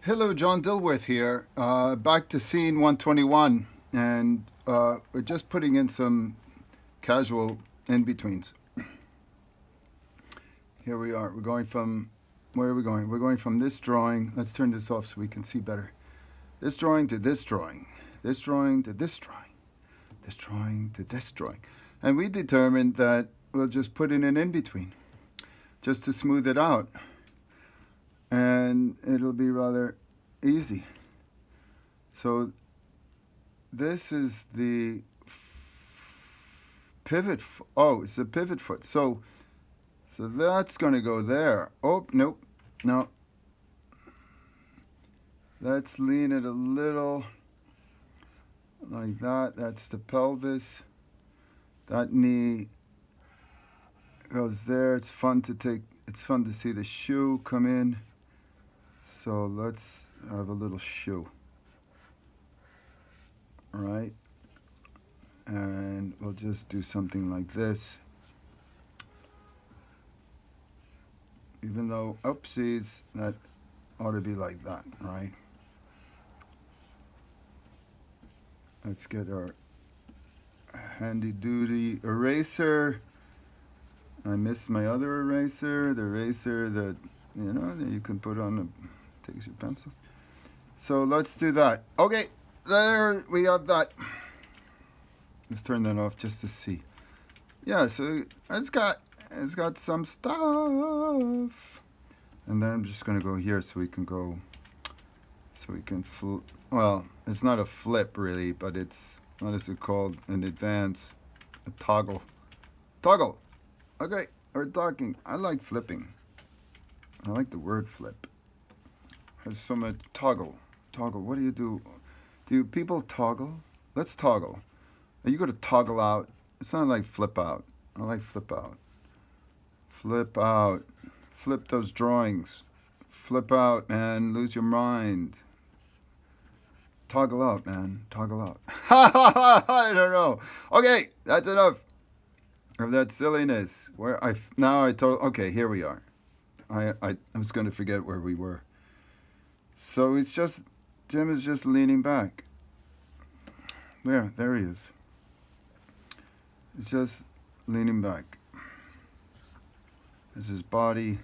Hello, John Dilworth here. Back to scene 121, and we're just putting in some casual in betweens. Here we are. We're going from where are we going? We're going from this drawing. Let's turn this off so we can see better. This drawing to this drawing, this drawing to this drawing, this drawing to this drawing, and we determined that we'll just put in an in between, just to smooth it out, and it'll be rather easy. So this is the pivot. Oh, it's a pivot foot. So that's going to go there. Oh, nope, no. Let's lean it a little like that. That's the pelvis. That knee goes there. It's fun to see the shoe come in. So let's have a little shoe. All right. And we'll just do something like this. Even though, oopsies, that ought to be like that, right? Let's get our handy duty eraser. I missed my other eraser, the eraser that, that you can put on takes your pencils. So let's do that. Okay, there we have that. Let's turn that off just to see. Yeah, so it's got some stuff. And then I'm just gonna go here so we can well, it's not a flip really, but it's, what is it called in advance? A toggle. Toggle. Okay, we're talking. I like flipping. I like the word flip. Has so much toggle. Toggle. What do you do? Do people toggle? Let's toggle. Are you going to toggle out? It's not like flip out. I like flip out. Flip out. Flip those drawings. Flip out, man. Lose your mind. Toggle out, man. Toggle out. I don't know. Okay, that's enough of that silliness. Okay, here we are. I was going to forget where we were. So Jim is just leaning back. There he is. He's just leaning back. This is his body,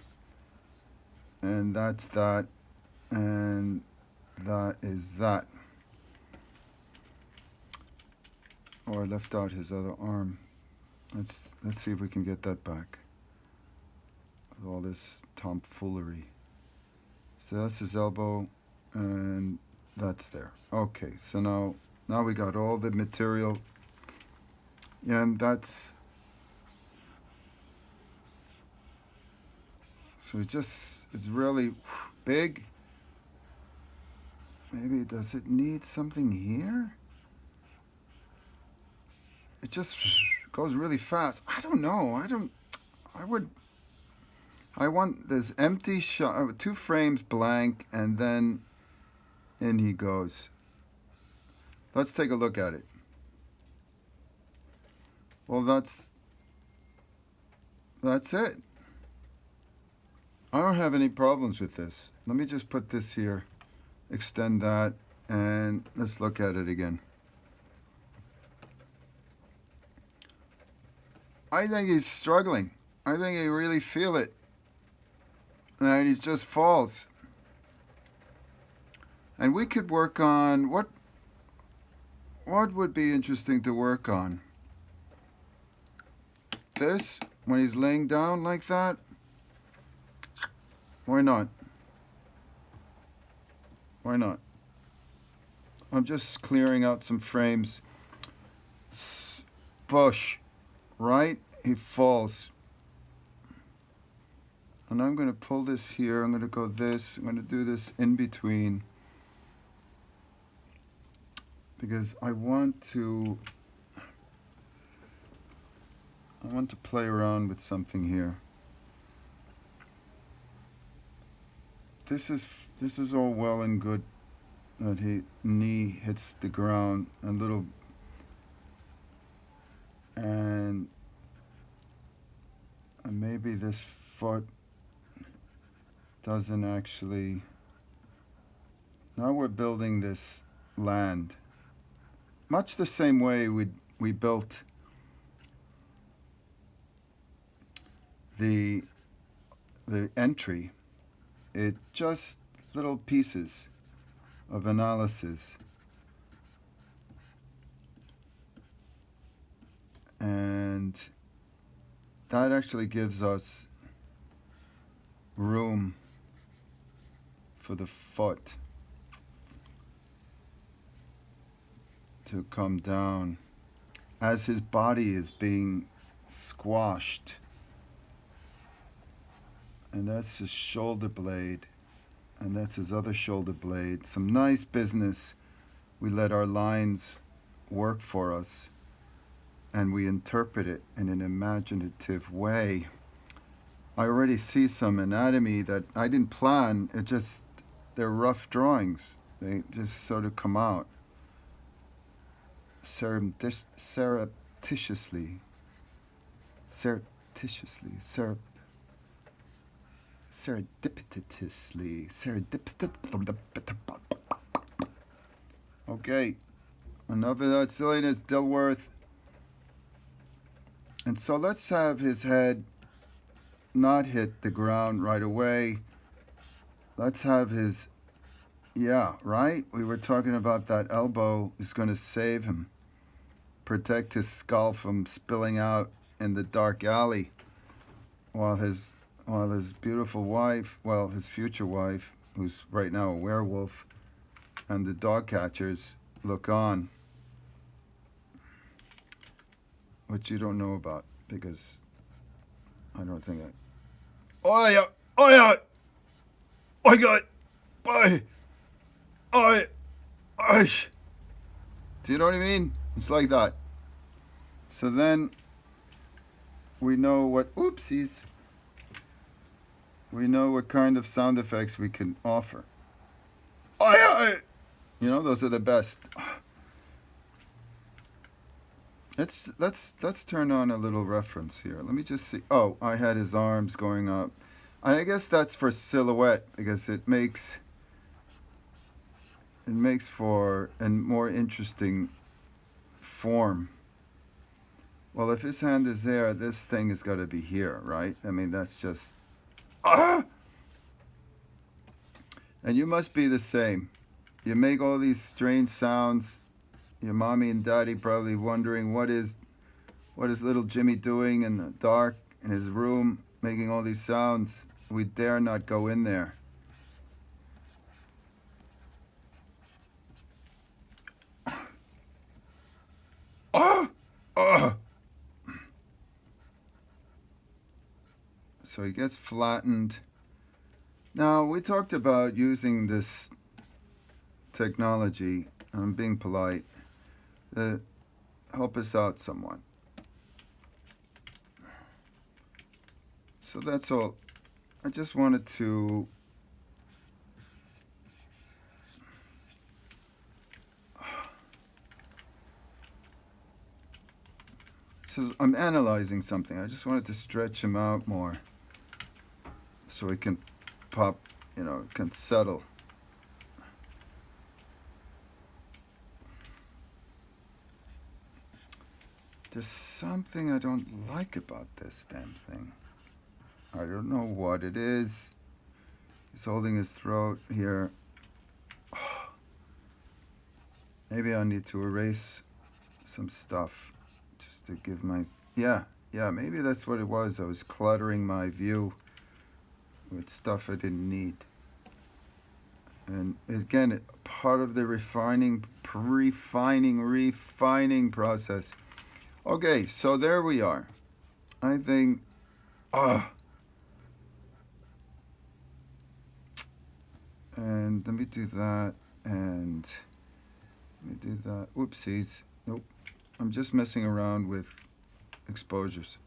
and that's that, and that is that. Oh, I left out his other arm. Let's see if we can get that back. With all this tomfoolery. So that's his elbow, and that's there. Okay, so now we got all the material, and it's really big. Maybe, does it need something here? It just goes really fast. I don't know. I want this empty shot, 2 frames blank, and then in he goes. Let's take a look at it. Well, that's it. I don't have any problems with this. Let me just put this here, extend that, and let's look at it again. I think he's struggling. I think he really feel it. And he just falls. And we could work on what would be interesting to work on. This, when he's laying down like that. Why not? Why not? I'm just clearing out some frames. Bush, right? He falls. And I'm going to pull this here. I'm going to go this. I'm going to do this in between. Because I want to play around with something here. This is all well and good that his knee hits the ground a little, and maybe this foot doesn't actually Now we're building this land. Much the same way we built the entry. It just little pieces of analysis. And that actually gives us room for the foot to come down as his body is being squashed. And that's his shoulder blade, and that's his other shoulder blade. Some nice business. We let our lines work for us, and we interpret it in an imaginative way. I already see some anatomy that I didn't plan. They're rough drawings. They just sort of come out surreptitiously. Okay, enough of that silliness, Dilworth. And so let's have his head not hit the ground right away. Let's have his, yeah, right? We were talking about that elbow is going to save him, protect his skull from spilling out in the dark alley while his beautiful wife, well, his future wife, who's right now a werewolf, and the dog catchers look on, which you don't know about because I don't think I. Oh yeah! Oh yeah! I got. Bye. I. Do you know what I mean? It's like that. So then we know what. Oopsies. We know what kind of sound effects we can offer. You know, those are the best. Let's turn on a little reference here. Let me just see. Oh, I had his arms going up. I guess that's for silhouette because it makes for a more interesting form. Well, if his hand is there, this thing has got to be here, right? I mean, that's just And you must be the same. You make all these strange sounds. Your mommy and daddy probably wondering what is little Jimmy doing in the dark in his room, making all these sounds. We dare not go in there. So he gets flattened. Now, we talked about using this technology, I'm being polite, to help us out somewhat. So that's all. I just wanted to so I'm analyzing something. I just wanted to stretch him out more so he can pop, can settle. There's something I don't like about this damn thing. I don't know what it is. He's holding his throat here. Maybe I need to erase some stuff just to give my... Yeah, maybe that's what it was. I was cluttering my view with stuff I didn't need. And again, part of the refining process. Okay, so there we are. I think... And let me do that, and let me do that. Oopsies. Nope. I'm just messing around with exposures.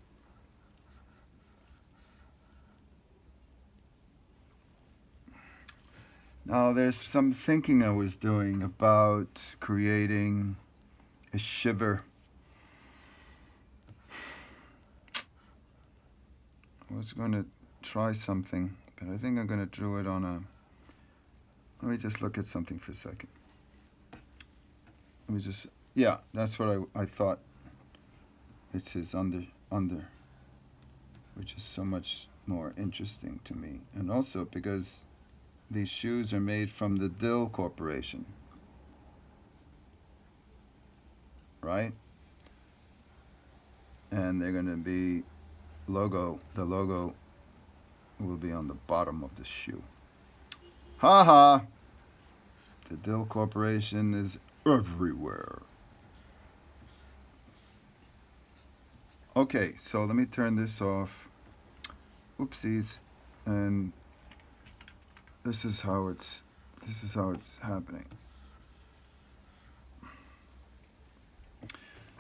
Now, there's some thinking I was doing about creating a shiver. I was going to try something, but I think I'm going to do it on Let me just look at something for a second. Let me just, yeah, that's what I thought. It says under, which is so much more interesting to me. And also because these shoes are made from the Dill Corporation, right? And they're going to be the logo will be on the bottom of the shoe. Ha ha! The Dill Corporation is everywhere. Okay, so let me turn this off. Oopsies. And this is how it's happening.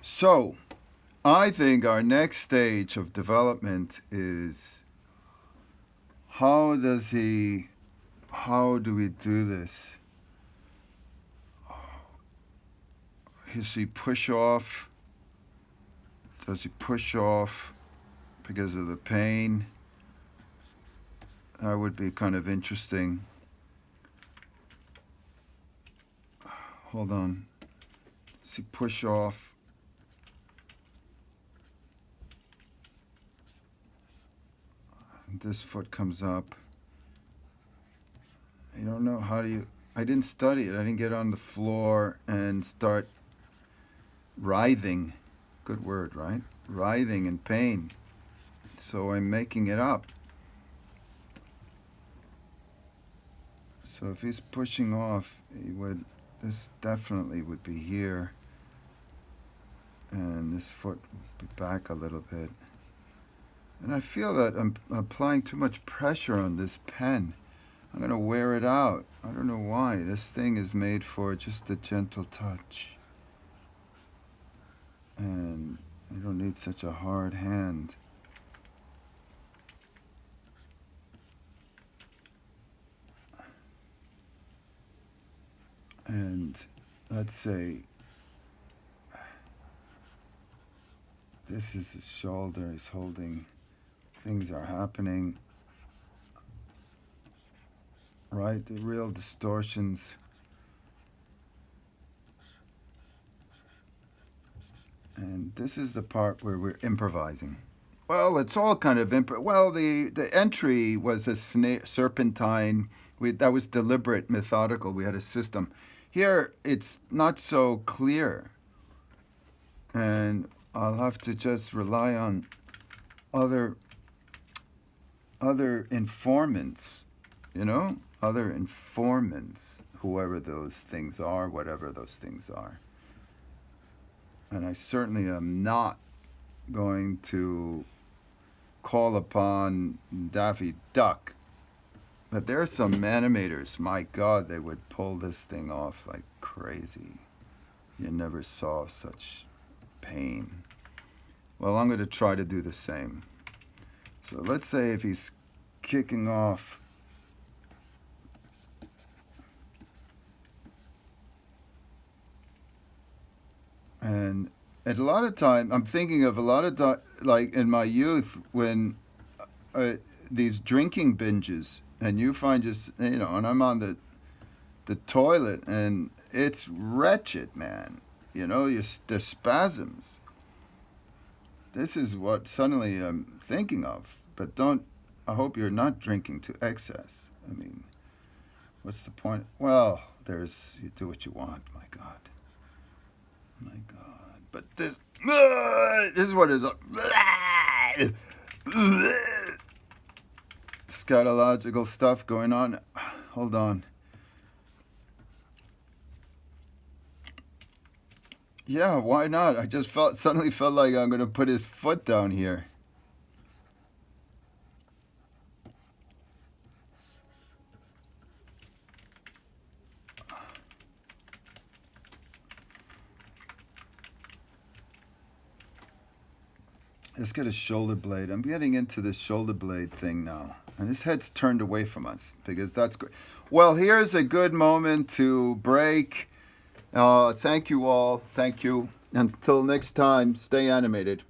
So, I think our next stage of development is how do we do this? Does he push off? Does he push off because of the pain? That would be kind of interesting. Hold on. Does he push off? And this foot comes up. I don't know how do you... I didn't study it. I didn't get on the floor and start writhing. Good word, right? Writhing in pain. So I'm making it up. So if he's pushing off, this definitely would be here. And this foot would be back a little bit. And I feel that I'm applying too much pressure on this pen. I'm going to wear it out. I don't know why. This thing is made for just a gentle touch. And I don't need such a hard hand. And let's say this is his shoulder. He's holding. Things are happening. Right? The real distortions. And this is the part where we're improvising. Well, it's all kind of well, the entry was a serpentine. That was deliberate, methodical. We had a system. Here, it's not so clear. And I'll have to just rely on other informants, other informants, whoever those things are, whatever those things are. And I certainly am not going to call upon Daffy Duck. But there are some animators, my God, they would pull this thing off like crazy. You never saw such pain. Well, I'm going to try to do the same. So let's say if he's kicking off, and at a lot of time, I'm thinking of a lot of like in my youth when these drinking binges, and you find just, and I'm on the toilet, and it's wretched, man. There's spasms. This is what suddenly I'm thinking of. But I hope you're not drinking to excess. I mean, what's the point? Well, you do what you want, my God. My God. But this is what it's scatological stuff going on. Hold on. Yeah, why not? I just suddenly felt like I'm going to put his foot down here. Let's get a shoulder blade. I'm getting into the shoulder blade thing now. And his head's turned away from us because that's great. Well, here's a good moment to break. Thank you all. Thank you. Until next time, stay animated.